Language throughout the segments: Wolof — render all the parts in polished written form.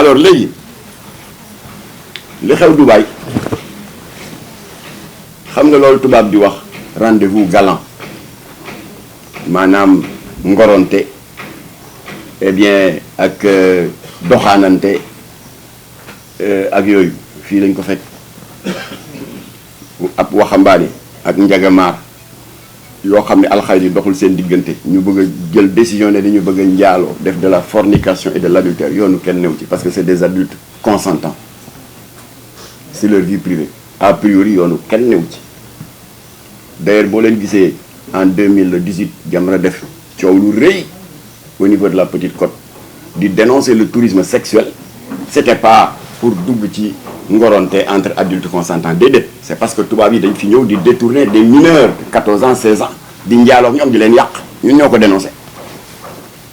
alors léegi li xew Dubaï xam nga loolu tubaab di wax rendez-vous galant maanaam ngoronte eh bien ak doxaanante ak yooyu fii lañ ko fekk ab waxambaane ak njagamaar yoo xam ne alxayri doxul seen diggante ñu bëgg a jël décision ne dañu bëgg a njaaloo def de la fornication et de l'adultère yoonu kenn new ci parce que c'est des adultes consentants c'est leur vie privée a priori yoonu kenn new ci d'ailleurs boo leen gisee en 2018 Jamra def coow lu rëy au niveau de la Petite Côte di dénoncer le tourisme sexuel c'était pas pour dugg ci ngoronte entre adultes consentants déedéet c'est parce que tubaab yi dañ fi ñëw di détourner des mineurs de 14 ans 16 ans di njaaloo ñoom di leen yàq ñun ñoo ko dénoncé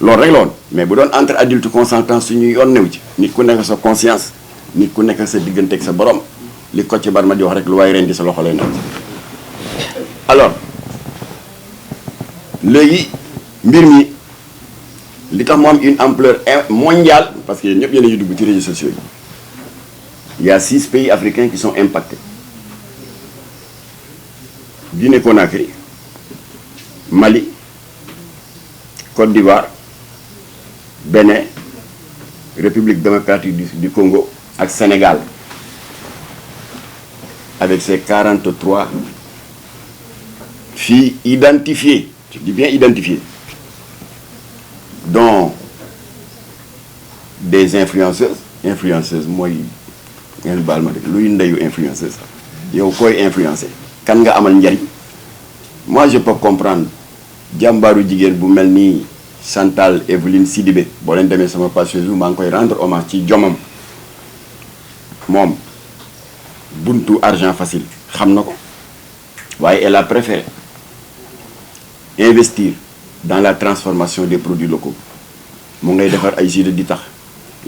loolu rek la woon mais bu doon entre adultes consentants suñu yoon new ci nit ku nekk sa conscience nit ku nekk sa diggante ak sa borom li ko ci barma di wax rek lu waay rendi sa loxo lay nekk. alors léegi mbir mi li tax mu am une ampleur mondiale parce que ñëpp yéen a ngi dugg ci réseaux sociaux yi il y a 6 pays africains qui sont impactés Guinée-Conakry Mali Côte d'Ivoire Bénin République démocratique du Congo ak Sénégal avec ses 43 filles identifiées je dis bien identifiées dont des influenceuses mooy ngeen baal ma de luy ndeyu influenceuse yow koy influencer kan nga amal njariñ moi je peux comprendre jàmbaaru jigéen bu mel ni Chantal Evelyne Sidibé boo leen demee sama page Facebook maa ngi koy rendre hommage ci jomam moom buntu argent facile xam na ko waaye elle a préféré investir dans la transformation des produits locaux mu ngay defar ay jus de ditax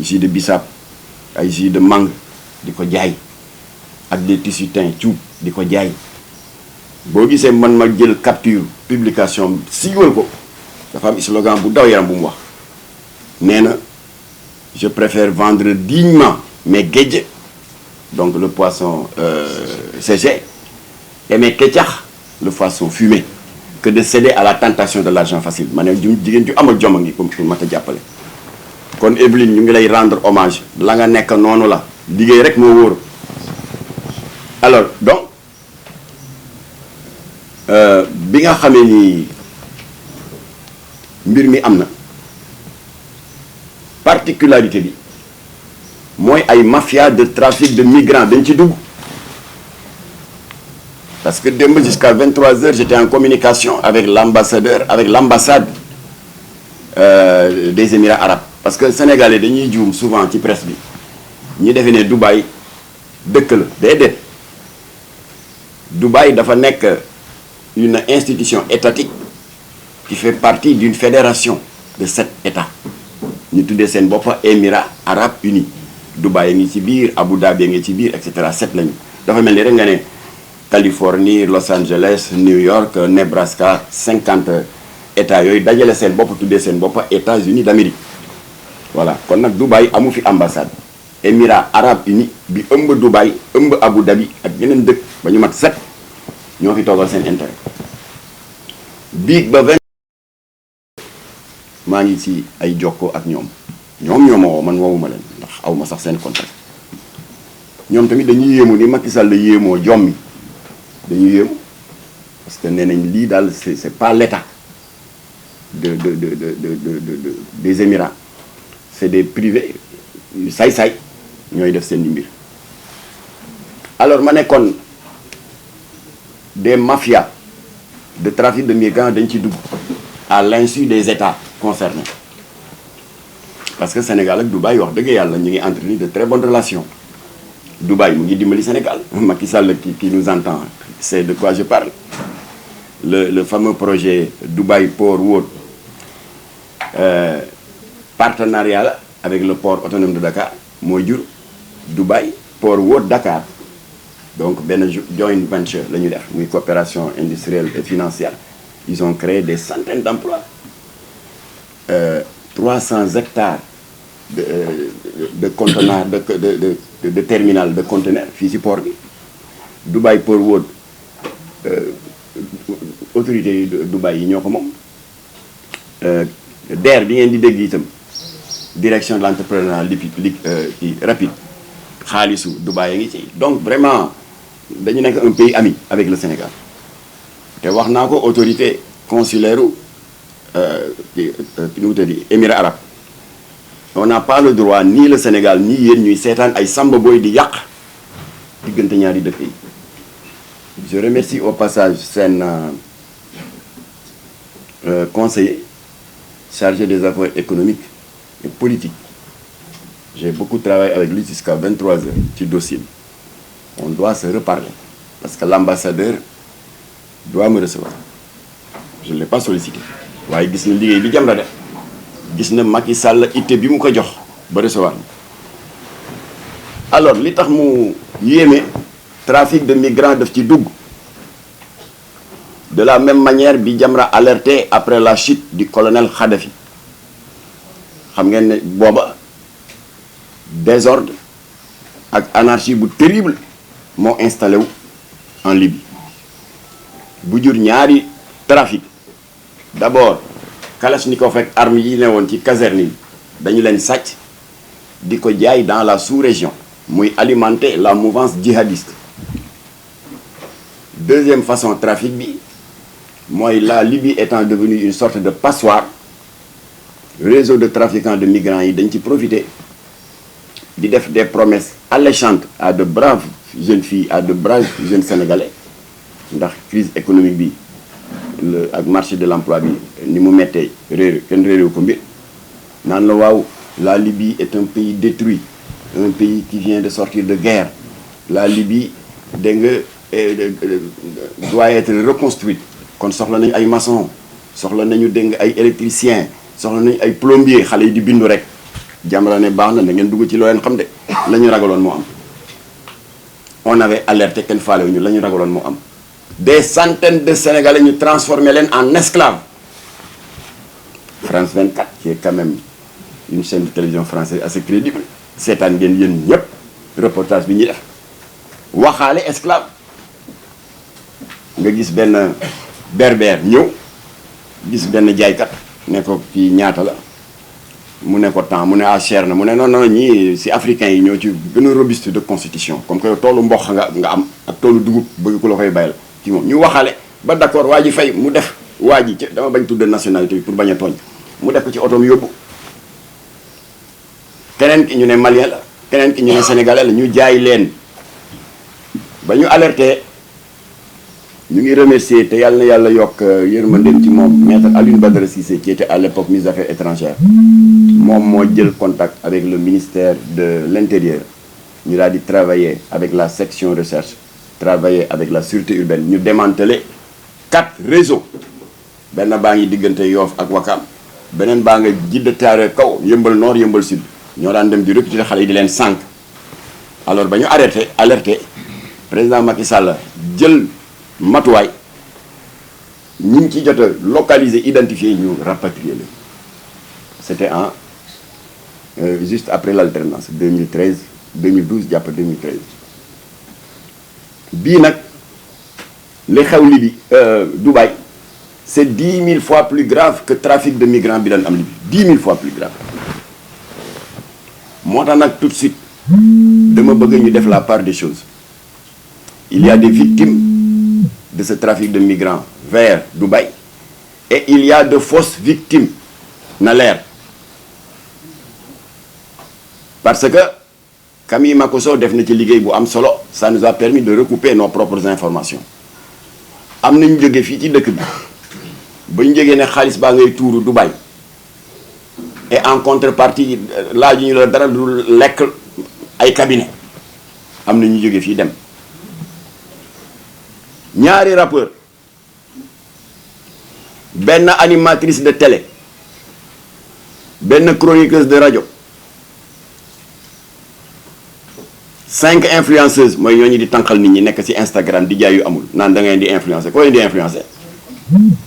jus de bissap ay jus de mangue di ko jaay ak des tissus teints cuub di ko jaay boo gisee man ma jël capture publication siiwal ko dafa am slogan bu daw yaram bu mu wax nee na je préfère vendre dignement mes géej donc le poisson séché et mes kecax le poisson fumé que de céder à la tentation de l'argent facile ma ne jigéen ju amal jom a ngi comme mat a jàppale kon Evelyne ñu ngi lay rendre hommage la nga nekk noonu la liggéey rek moo wóor alors donc bi nga xamee ni mbir mi am na particularité bi mooy ay mafia de trafic de migrants dañ ci dugg parce que démb jusqu'à 23h j'étais en communication avec l'ambassade des Émirats arabes parce que sénégalais dañuy juum souvent ci presse bi ñi defee ne Dubaï dëkk la déedéet Dubaï dafa nekk une institution étatique qui fait partie d'une fédération de 7 États ñu tuddee seen bopp Émirats arabes unis Dubaï ngi ci biir Abu Dhabi ngi ci biir et cetera 7 lañu dafa mel ni rek nga ne Californie Los Angeles New York Nebraska 50 États yooyu dajale seen bopp tuddee seen bopp États-Unis d'Amérique voilà kon nag Dubaï amu fi ambassade Émirats arabes unis bi ëmb Dubaï ëmb Abu Dhabi ak yeneen dëkk ba ñu mat 7 ñoo fi toogal seen intérêt biig ba 20 maa ngi ci ay jokkoo ak ñoom ñoo ma woo man woowuma leen ndax aw ma sax seen contact ñoom tamit dañuy yéemu ni Macky Sall la yéemoo jommi dañuy yéemu parce que nee nañ lii daal c'est pas l'état des Émirats c'est des privés yu saay-saay ñooy def seen mbir alors ma ne kon des mafias de trafic de migrants dañ ci dugg à l'insu des États concernés parce que Sénégal ak Dubaï wax dëgg yàlla ñu ngi entretenir de très bonnes relations Dubaï mu ngi dimbali Sénégal Macky Sall qui nous entend c'est de quoi je parle le fameux projet Dubaï Port World partenariat la avec le port autonome de Dakar mooy jur Dubaï Port World Dakar donc benn joint venture la ñu def muy coopération industrielle et financière ils ont créé des centaines d'emplois 300 hectares de conteneur de terminal de conteneur fii ci port bi Dubai Port World autorités yi Dubai yi ñoo ko moom DER bi ngeen di dégg itam direction de l'entrepreneuriat rapide xaalisu Dubai a ngi ci donc vraiment dañu nekk un pays ami avec le Sénégal te wax naa ko autorité consulaire nu mu tëddi Émirats arabes on n'a pas le droit ni le Sénégal ni yéen ñuy seetaan ay samba boy di yàq diggante ñaari dëkk yi. Je remercie au passage seen conseiller chargé des affaires économiques et politiques. J'ai beaucoup travaillé avec lui jusqu'à 23 heures ci dossier bi. On doit se reparler parce que l'ambassadeur doit me recevoir. Je ne l'ai pas sollicité. waaye gis na liggéey bi Jamra def gis na Macky Sall itte bi mu ko jox ba recevoir. Alors li tax mu yéeme trafic de migrants daf ci dugg de la même manière bi Jamra alerté après la chute du colonel Kadhafi xam ngeen ne booba désordre ak anarchie bu terrible moo installé wu en Libye bu jur ñaari trafic d'abord Kalachnikov ak armes yi ne woon ci caserne yi dañu leen sàcc di ko jaay dans la sous-région muy alimenter la mouvance djihadiste. Deuxième façon trafic bi mooy la Libye étant devenue une sorte de passoire réseau de trafiquants de migrants yi dañ ci profiter di def des promesses alléchantes à de braves jeunes filles à de braves jeunes sénégalais ndax crise économique bi ak marché de l'emploi bi ni mu mettee réer kenn réeréw ko mbir naan la waaw la Libye est un pays détruit un pays qui vient de sortir de guerre la Libye dégg nga doit être reconstruite kon soxla nañu ay maçon soxla nañu dégg nga ay électricien soxla nañu ay plombier xale yi di bindu rek Jamra ne baax na da ngeen dugg ci loo leen xam de la ñu ragaloon moo am on avait alerté kenn faale wu ñu la ñu ragaloon moo am des centaines de Sénégalais ñu transformé leen en esclaves. France 24 qui est quand même une chaîne de télévision française assez crédible seetaan ngeen yéen ñëpp reportage bi ñuy def waxaale esclave nga gis benn berbère ñëw gis benn jaaykat ne ko kii ñaata la mu ne ko temps mu ne cher na mu ne non non ñii si africains yi ñoo ci gën a robuste de constitution comme que toolu mboq nga am ak toolu dugub bëgg ku la koy bayal ci moom ñu waxaale ba d'accord waa ji fay mu def waa ji ci dama bañ tudd nationalité bi pour bañ a tooñ mu def ko ci otoom yóbbu keneen ki ñu ne malien la keneen ki ñu ne sénégalais la ñu jaay leen ba ñu alerté ñu ngi remercier te yàlla na yàlla yokk yërmandeem ci moom maître Alioune Badara Cissé qui était à l'époque ministre des Affaires étrangères moom moo jël contact avec le ministère de l'Intérieur ñu daal di travailler avec la section recherche travailler avec la sûreté urbaine ñu démanteler 4 réseaux benn baa ngi diggante Yoff ak Wakam beneen baa nga Djiddah Thiaroye Kaw Yeumbeul Nord Yeumbeul Sud ñoo daan dem di recruter xale yi di leen sànq alors ba ñu alerté président Macky Sall jël matuwaay ñi ngi ci jot a localiser identifier ñu rapatrier leen c'était en juste après l'alternance 2012 jàpp 2013 bii nag li xew Libye Dubaï c'est 10 000 fois plus grave que trafic de migrants bi daan am Libye 10 000 fois plus grave moo tax nag tout de suite dama bëgg ñu def la part des choses il y a des victimes de ce trafic de migrants vers Dubaï et il y a de fausses victimes na leer parce que Camille Makosso def na ci liggéey bu am solo ça nous a permis de recouper nos propres informations am nañu jóge fii ci dëkk bi ba ñu jógee ne xaalis baa ngay tuuru Dubaï et en contrepartie laaju ñu la dara lu lekk ay cabinet am na ñu jóge fii dem ñaari rappeur benn animatrice de télé benn chroniqueuse de rajo 5 influenceuses mooy ñooñu di tànqal nit ñi nekk ci Instagram di jaay yu amul naan da ngay di influencer ko leen di influencer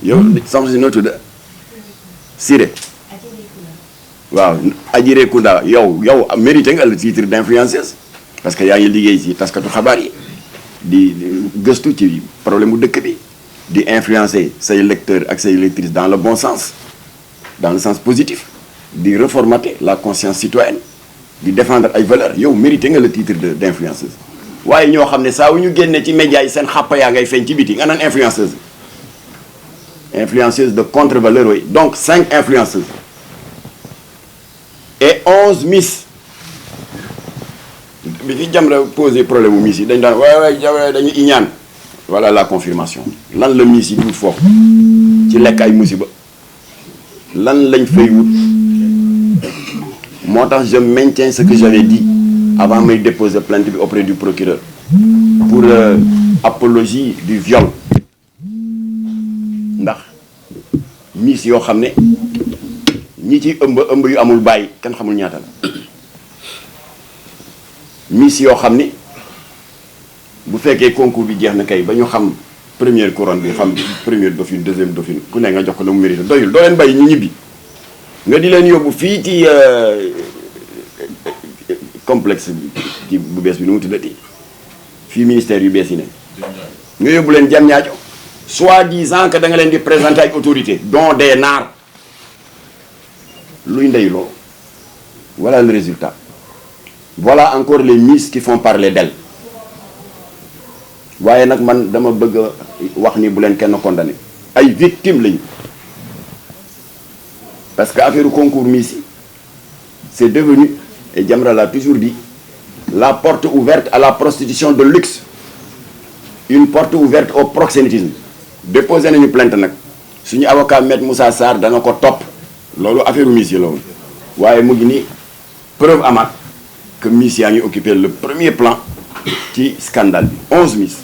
yow soxna si noo tudd Siré waaw Adjiré Kounda yow mérité nga le titre d'influenceuse parce que yaa ngi liggéey ci taskatu xabaar yi di gëstu ci problème mu dëkk bi di influencer say lecteurs ak say lectrices dans le bon sens dans le sens positif di reformater la conscience citoyenne di défendre ay valeurs yow mérité nga le titre d'influenceuse waaye ñoo xam ne saa wu ñu génne ci médias yi seen xàppa yaa ngay feeñ ci biti nga naan influenceuse de contre-valeur oui donc 5 influenceuses et 11 miss bi fi Jamra posé problème mu miss yi dañ daan waaye dañu iñaan voilà la confirmation lan la miss yi dul foofu ci lekk ay musiba lan lañ fay wut moo tax je maintiens ce que j'avais dit avant may déposer plainte bi auprès du procureur pour apologie du viol ndax miss yoo xam ne ñi ci ëmb yu amul bàyyi kenn xamul ñaata la miss yoo xam ni bu fekkee concours bi jeex na kay ba ñu xam première couronne bi xam première dauphine deuxième dauphine ku ne nga jox ko la mu mérite doyul doo leen bàyyi ñu ñibbi nga di leen yóbbu fii ci complexe ci bu bees bi nu mu tuddati fii ministère yu bees yi ne nga yóbbu leen jam ñaajo soi-disant que da nga leen di présenter ak autorité dont des naar luy ndeyloo voilà le résultat voilà encore les miss qui font parler d'elles waaye nag man dama bëgg a wax ni bu leen kenn condamné ay victimes lañu parce que affaire concours miss yi c'est devenu et Jamra l'a toujours dit la porte ouverte à la prostitution de luxe une porte ouverte au proxénétisme déposé nañu plainte nag suñu avocat maître Moussa Sarr dana ko topp loolu affaire miss yi la woon waaye mu ngi ni preuve amaat que miss yaa ngi occupé le premier plan ci scandale bi 11 miss